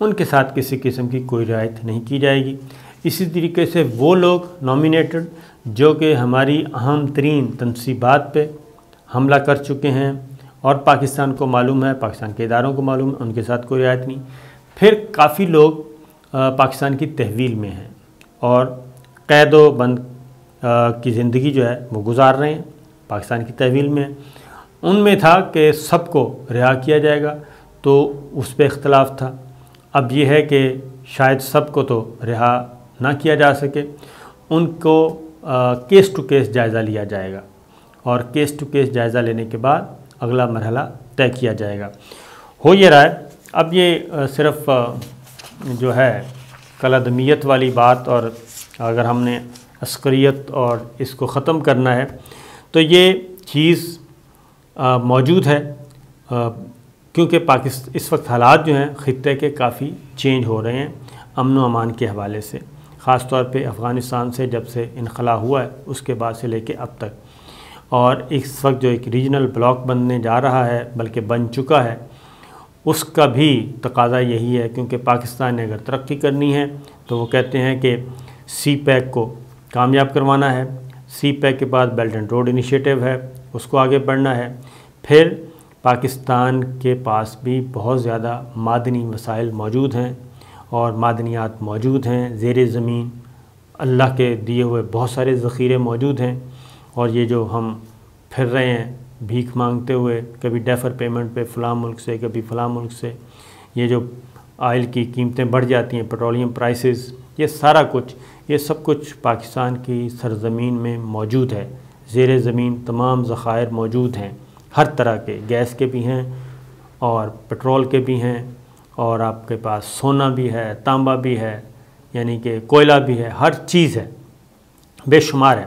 ان کے ساتھ کسی قسم کی کوئی رعایت نہیں کی جائے گی۔ اسی طریقے سے وہ لوگ نامینیٹڈ جو کہ ہماری اہم ترین تنصیبات پہ حملہ کر چکے ہیں اور پاکستان کو معلوم ہے، پاکستان کے اداروں کو معلوم ہے، ان کے ساتھ کوئی رعایت نہیں۔ پھر کافی لوگ پاکستان کی تحویل میں ہیں اور قید و بند کی زندگی جو ہے وہ گزار رہے ہیں، پاکستان کی تحویل میں۔ ان میں تھا کہ سب کو رہا کیا جائے گا، تو اس پہ اختلاف تھا۔ اب یہ ہے کہ شاید سب کو تو رہا نہ کیا جا سکے، ان کو کیس ٹو کیس جائزہ لیا جائے گا اور کیس ٹو کیس جائزہ لینے کے بعد اگلا مرحلہ طے کیا جائے گا۔ ہو یہ رہا ہے، اب یہ صرف جو ہے کالعدمیت والی بات، اور اگر ہم نے عسکریت اور اس کو ختم کرنا ہے تو یہ چیز موجود ہے، کیونکہ اس وقت حالات جو ہیں خطے کے کافی چینج ہو رہے ہیں امن و امان کے حوالے سے، خاص طور پہ افغانستان سے جب سے انخلا ہوا ہے اس کے بعد سے لے کے اب تک، اور اس وقت جو ایک ریجنل بلاک بننے جا رہا ہے بلکہ بن چکا ہے، اس کا بھی تقاضا یہی ہے، کیونکہ پاکستان نے اگر ترقی کرنی ہے تو وہ کہتے ہیں کہ سی پیک کو کامیاب کروانا ہے، سی پیک کے بعد بیلٹ اینڈ روڈ انیشیٹو ہے، اس کو آگے بڑھنا ہے۔ پھر پاکستان کے پاس بھی بہت زیادہ معدنی وسائل موجود ہیں اور معدنیات موجود ہیں، زیر زمین اللہ کے دیے ہوئے بہت سارے ذخیرے موجود ہیں، اور یہ جو ہم پھر رہے ہیں بھیک مانگتے ہوئے، کبھی ڈیفر پیمنٹ پہ فلاں ملک سے، کبھی فلاں ملک سے، یہ جو آئل کی قیمتیں بڑھ جاتی ہیں، پیٹرولیم پرائسز، یہ سارا کچھ، یہ سب کچھ پاکستان کی سرزمین میں موجود ہے، زیر زمین تمام ذخائر موجود ہیں، ہر طرح کے، گیس کے بھی ہیں اور پٹرول کے بھی ہیں، اور آپ کے پاس سونا بھی ہے، تانبا بھی ہے، یعنی کہ کوئلہ بھی ہے، ہر چیز ہے، بے شمار ہے،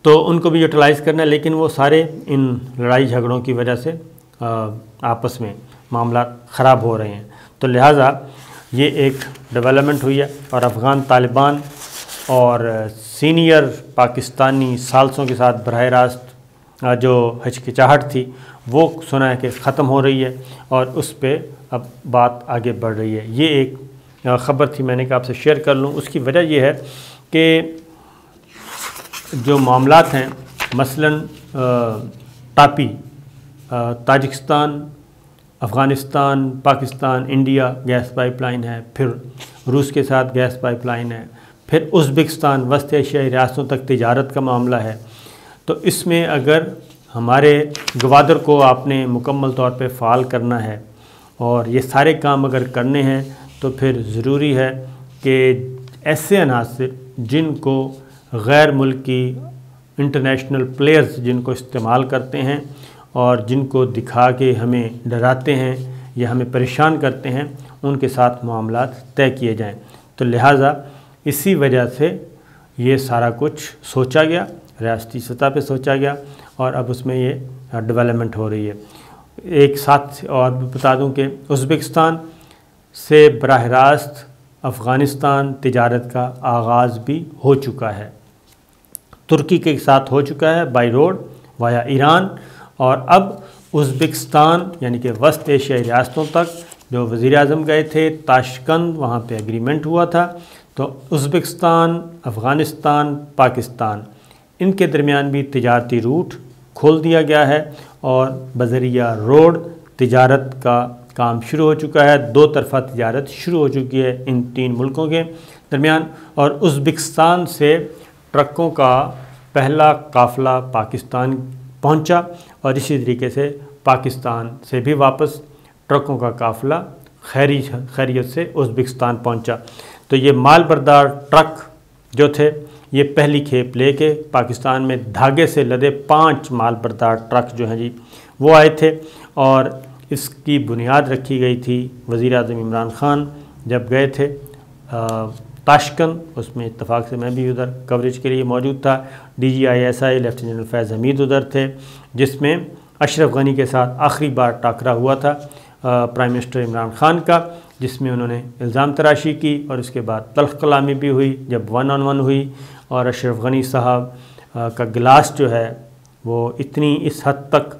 تو ان کو بھی یوٹیلائز کرنا ہے، لیکن وہ سارے ان لڑائی جھگڑوں کی وجہ سے آپس میں معاملات خراب ہو رہے ہیں، تو لہٰذا یہ ایک ڈیولپمنٹ ہوئی ہے، اور افغان طالبان اور سینئر پاکستانی ثالثوں کے ساتھ براہ راست جو ہچکچاہٹ تھی وہ سنا ہے کہ ختم ہو رہی ہے، اور اس پہ اب بات آگے بڑھ رہی ہے۔ یہ ایک خبر تھی، میں نے کہا آپ سے شیئر کر لوں۔ اس کی وجہ یہ ہے کہ جو معاملات ہیں، مثلاً TAPI, Tajikistan, Afghanistan, Pakistan, India gas pipeline ہے، پھر روس کے ساتھ گیس پائپ لائن ہے، پھر ازبکستان، وسط ایشیائی ریاستوں تک تجارت کا معاملہ ہے، تو اس میں اگر ہمارے گوادر کو آپ نے مکمل طور پہ فعال کرنا ہے اور یہ سارے کام اگر کرنے ہیں تو پھر ضروری ہے کہ ایسے عناصر جن کو غیر ملکی انٹرنیشنل پلیئرز جن کو استعمال کرتے ہیں اور جن کو دکھا کے ہمیں ڈراتے ہیں یا ہمیں پریشان کرتے ہیں، ان کے ساتھ معاملات طے کیے جائیں۔ تو لہٰذا اسی وجہ سے یہ سارا کچھ سوچا گیا، ریاستی سطح پہ سوچا گیا، اور اب اس میں یہ ڈیولپمنٹ ہو رہی ہے۔ ایک ساتھ اور بتا دوں کہ ازبکستان سے براہ راست افغانستان تجارت کا آغاز بھی ہو چکا ہے، ترکی کے ساتھ ہو چکا ہے بائی روڈ وایا ایران، اور اب ازبکستان یعنی کہ وسط ایشیائی ریاستوں تک جو وزیر اعظم گئے تھے تاشقند، وہاں پہ ایگریمنٹ ہوا تھا، تو ازبکستان، افغانستان، پاکستان، ان کے درمیان بھی تجارتی روٹ کھول دیا گیا ہے، اور بذریعہ روڈ تجارت کا کام شروع ہو چکا ہے، دو طرفہ تجارت شروع ہو چکی ہے ان تین ملکوں کے درمیان، اور ازبکستان سے ٹرکوں کا پہلا قافلہ پاکستان پہنچا، اور اسی طریقے سے پاکستان سے بھی واپس ٹرکوں کا قافلہ خیریت سے ازبکستان پہنچا۔ تو یہ مال بردار ٹرک جو تھے یہ پہلی کھیپ لے کے پاکستان میں دھاگے سے لدے 5 مال بردار ٹرک جو ہیں جی وہ آئے تھے، اور اس کی بنیاد رکھی گئی تھی وزیر اعظم عمران خان جب گئے تھے تاشقند، اس میں اتفاق سے میں بھی ادھر کوریج کے لیے موجود تھا، DGI لیفٹیننٹ جنرل فیض حمید ادھر تھے، جس میں اشرف غنی کے ساتھ آخری بار ٹاکرا ہوا تھا پرائم منسٹر عمران خان کا، جس میں انہوں نے الزام تراشی کی، اور اس کے بعد تلخ کلامی بھی ہوئی جب 1 on 1 ہوئی، اور اشرف غنی صاحب کا گلاس جو ہے وہ اتنی اس حد تک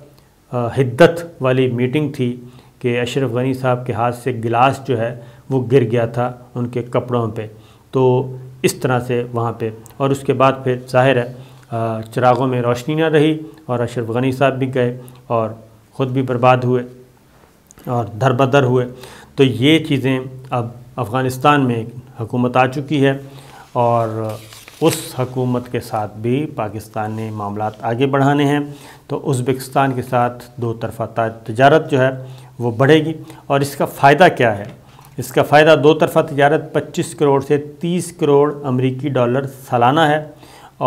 حدت والی میٹنگ تھی کہ اشرف غنی صاحب کے ہاتھ سے گلاس جو ہے وہ گر گیا تھا ان کے کپڑوں پہ، تو اس طرح سے وہاں پہ، اور اس کے بعد پھر ظاہر ہے چراغوں میں روشنی نہ رہی اور اشرف غنی صاحب بھی گئے اور خود بھی برباد ہوئے اور در بدر ہوئے۔ تو یہ چیزیں اب افغانستان میں حکومت آ چکی ہے، اور اس حکومت کے ساتھ بھی پاکستان نے معاملات آگے بڑھانے ہیں، تو ازبکستان کے ساتھ دو طرفہ تجارت جو ہے وہ بڑھے گی۔ اور اس کا فائدہ کیا ہے؟ اس کا فائدہ دو طرفہ تجارت 25 کروڑ سے 30 کروڑ امریکی ڈالر سالانہ ہے،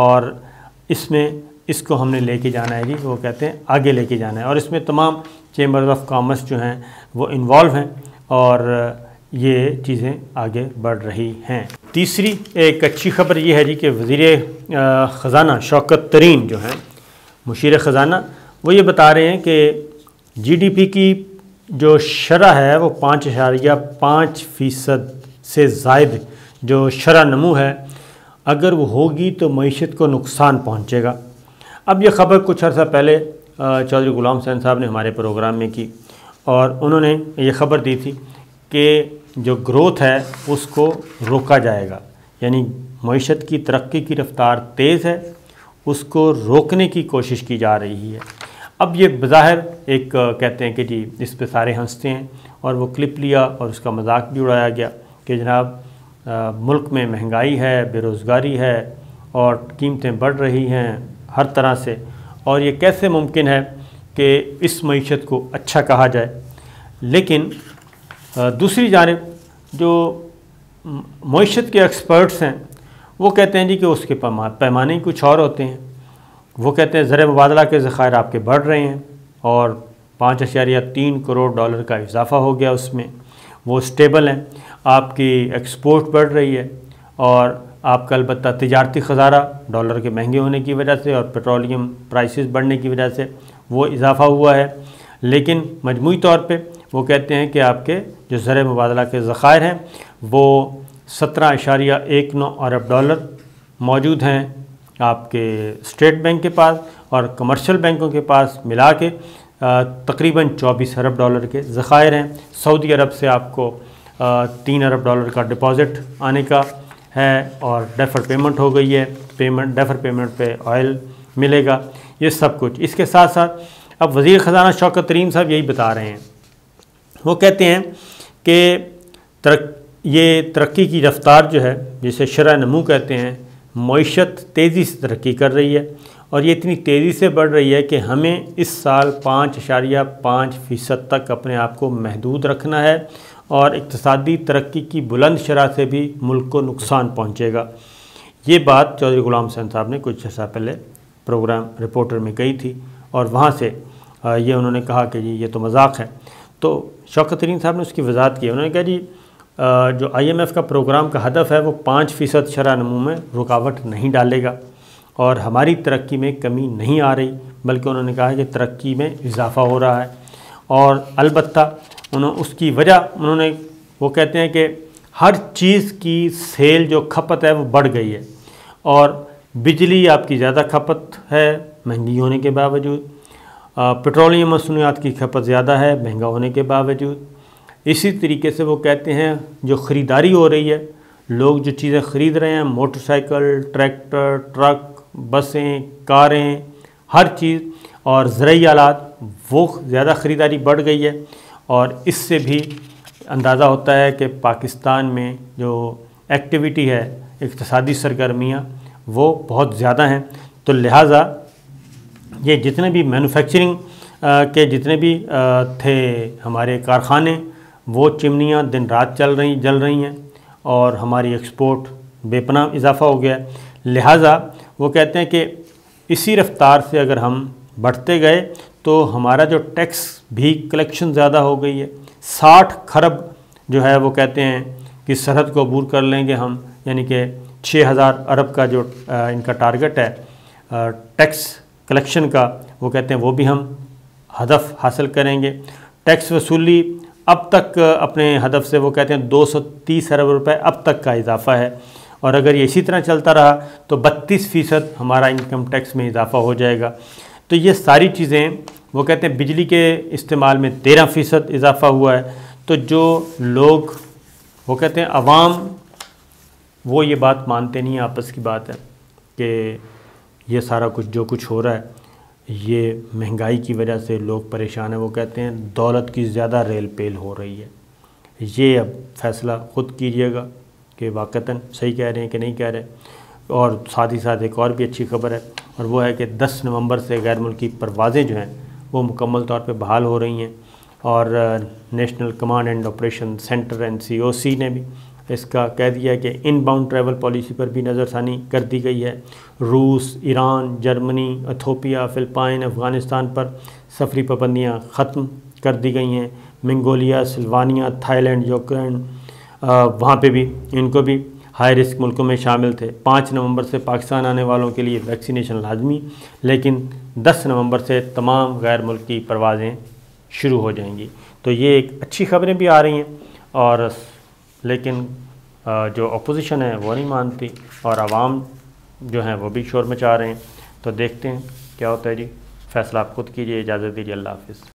اور اس میں اس کو ہم نے لے کے جانا ہے جی، وہ کہتے ہیں آگے لے کے جانا ہے، اور اس میں تمام چیمبرز آف کامرس جو ہیں وہ انوالو ہیں، اور یہ چیزیں آگے بڑھ رہی ہیں۔ تیسری ایک اچھی خبر یہ ہے جی کہ وزیر خزانہ شوکت ترین جو ہیں مشیر خزانہ، وہ یہ بتا رہے ہیں کہ جی ڈی پی کی جو شرح ہے وہ 5.5% سے زائد جو شرح نمو ہے، اگر وہ ہوگی تو معیشت کو نقصان پہنچے گا۔ اب یہ خبر کچھ عرصہ پہلے چودھری غلام حسین صاحب نے ہمارے پروگرام میں کی، اور انہوں نے یہ خبر دی تھی کہ جو گروتھ ہے اس کو روکا جائے گا، یعنی معیشت کی ترقی کی رفتار تیز ہے، اس کو روکنے کی کوشش کی جا رہی ہے۔ اب یہ بظاہر ایک کہتے ہیں کہ جی اس پہ سارے ہنستے ہیں، اور وہ کلپ لیا اور اس کا مذاق بھی اڑایا گیا کہ جناب ملک میں مہنگائی ہے، بے روزگاری ہے، اور قیمتیں بڑھ رہی ہیں ہر طرح سے، اور یہ کیسے ممکن ہے کہ اس معیشت کو اچھا کہا جائے۔ لیکن دوسری جانب جو معیشت کے ایکسپرٹس ہیں وہ کہتے ہیں جی کہ اس کے پیمانے ہی کچھ اور ہوتے ہیں۔ وہ کہتے ہیں زر مبادلہ کے ذخائر آپ کے بڑھ رہے ہیں، اور 5.3 کروڑ ڈالر کا اضافہ ہو گیا اس میں، وہ سٹیبل ہیں، آپ کی ایکسپورٹ بڑھ رہی ہے، اور آپ کا البتہ تجارتی خزانہ ڈالر کے مہنگے ہونے کی وجہ سے اور پیٹرولیم پرائسز بڑھنے کی وجہ سے وہ اضافہ ہوا ہے۔ لیکن مجموعی طور پہ وہ کہتے ہیں کہ آپ کے جو زر مبادلہ کے ذخائر ہیں وہ 17.19 ارب ڈالر موجود ہیں آپ کے اسٹیٹ بینک کے پاس، اور کمرشل بینکوں کے پاس ملا کے تقریباً 24 ارب ڈالر کے ذخائر ہیں۔ سعودی عرب سے آپ کو 3 ارب ڈالر کا ڈپازٹ آنے کا ہے، اور ڈیفر پیمنٹ ہو گئی ہے، ڈیفر پیمنٹ پہ آئل ملے گا، یہ سب کچھ۔ اس کے ساتھ ساتھ اب وزیر خزانہ شوکت ترین صاحب یہی بتا رہے ہیں، وہ کہتے ہیں کہ یہ ترقی کی رفتار جو ہے جسے شرح نمو کہتے ہیں، معیشت تیزی سے ترقی کر رہی ہے، اور یہ اتنی تیزی سے بڑھ رہی ہے کہ ہمیں اس سال 5.5% تک اپنے آپ کو محدود رکھنا ہے، اور اقتصادی ترقی کی بلند شرح سے بھی ملک کو نقصان پہنچے گا۔ یہ بات چودھری غلام حسین صاحب نے کچھ عرصہ پہلے پروگرام رپورٹر میں کہی تھی، اور وہاں سے یہ انہوں نے کہا کہ جی یہ تو مذاق ہے۔ تو شوکت ترین صاحب نے اس کی وضاحت کی، انہوں نے کہا جی جو IMF کا پروگرام کا ہدف ہے وہ 5% شرح نمو میں رکاوٹ نہیں ڈالے گا، اور ہماری ترقی میں کمی نہیں آ رہی، بلکہ انہوں نے کہا کہ ترقی میں اضافہ ہو رہا ہے، اور البتہ اس کی وجہ وہ کہتے ہیں کہ ہر چیز کی سیل جو کھپت ہے وہ بڑھ گئی ہے، اور بجلی آپ کی زیادہ کھپت ہے مہنگی ہونے کے باوجود، پیٹرولیم مصنوعات کی کھپت زیادہ ہے مہنگا ہونے کے باوجود۔ اسی طریقے سے وہ کہتے ہیں جو خریداری ہو رہی ہے، لوگ جو چیزیں خرید رہے ہیں، موٹر سائیکل، ٹریکٹر، ٹرک، بسیں، کاریں، ہر چیز، اور زرعی آلات، وہ زیادہ خریداری بڑھ گئی ہے، اور اس سے بھی اندازہ ہوتا ہے کہ پاکستان میں جو ایکٹیویٹی ہے، اقتصادی سرگرمیاں وہ بہت زیادہ ہیں۔ تو لہٰذا یہ جتنے بھی مینوفیکچرنگ کے جتنے بھی تھے ہمارے کارخانے، وہ چمنیاں دن رات جل رہی ہیں، اور ہماری ایکسپورٹ بے پناہ اضافہ ہو گیا ہے۔ لہٰذا وہ کہتے ہیں کہ اسی رفتار سے اگر ہم بڑھتے گئے تو ہمارا جو ٹیکس بھی کلیکشن زیادہ ہو گئی ہے، 60 کھرب جو ہے وہ کہتے ہیں کہ سرحد کو عبور کر لیں گے ہم، یعنی کہ 6000 ارب کا جو ان کا ٹارگٹ ہے ٹیکس کلیکشن کا، وہ کہتے ہیں وہ بھی ہم ہدف حاصل کریں گے۔ ٹیکس وصولی اب تک اپنے ہدف سے وہ کہتے ہیں 230 ارب روپے اب تک کا اضافہ ہے، اور اگر یہ اسی طرح چلتا رہا تو 32% ہمارا انکم ٹیکس میں اضافہ ہو جائے گا۔ تو یہ ساری چیزیں وہ کہتے ہیں بجلی کے استعمال میں 13% اضافہ ہوا ہے۔ تو جو لوگ وہ کہتے ہیں عوام وہ یہ بات مانتے نہیں، آپس کی بات ہے کہ یہ سارا کچھ جو کچھ ہو رہا ہے یہ مہنگائی کی وجہ سے لوگ پریشان ہیں۔ وہ کہتے ہیں دولت کی زیادہ ریل پیل ہو رہی ہے۔ یہ اب فیصلہ خود کیجئے گا کہ واقعتاً صحیح کہہ رہے ہیں کہ نہیں کہہ رہے۔ اور ساتھ ہی ساتھ ایک اور بھی اچھی خبر ہے، اور وہ ہے کہ 10 نومبر سے غیر ملکی پروازیں جو ہیں وہ مکمل طور پہ بحال ہو رہی ہیں، اور national command and operation centre NCOC نے بھی اس کا کہہ دیا ہے کہ ان باؤنڈ ٹریول پالیسی پر بھی نظر ثانی کر دی گئی ہے۔ روس، ایران، جرمنی، ایتھوپیا، فلپائن، افغانستان پر سفری پابندیاں ختم کر دی گئی ہیں۔ Mongolia, Slovenia, Thai land, Ukraine, وہاں پہ بھی ان کو بھی ہائی رسک ملکوں میں شامل تھے۔ 5 نومبر سے پاکستان آنے والوں کے لیے ویکسینیشن لازمی، لیکن 10 نومبر سے تمام غیر ملکی پروازیں شروع ہو جائیں گی۔ تو یہ ایک اچھی خبریں بھی آ رہی ہیں، اور لیکن جو اپوزیشن ہے وہ نہیں مانتی، اور عوام جو ہیں وہ بھی شور مچا رہے ہیں۔ تو دیکھتے ہیں کیا ہوتا ہے جی، فیصلہ آپ خود کیجیے۔ اجازت دیجیے، اللہ حافظ۔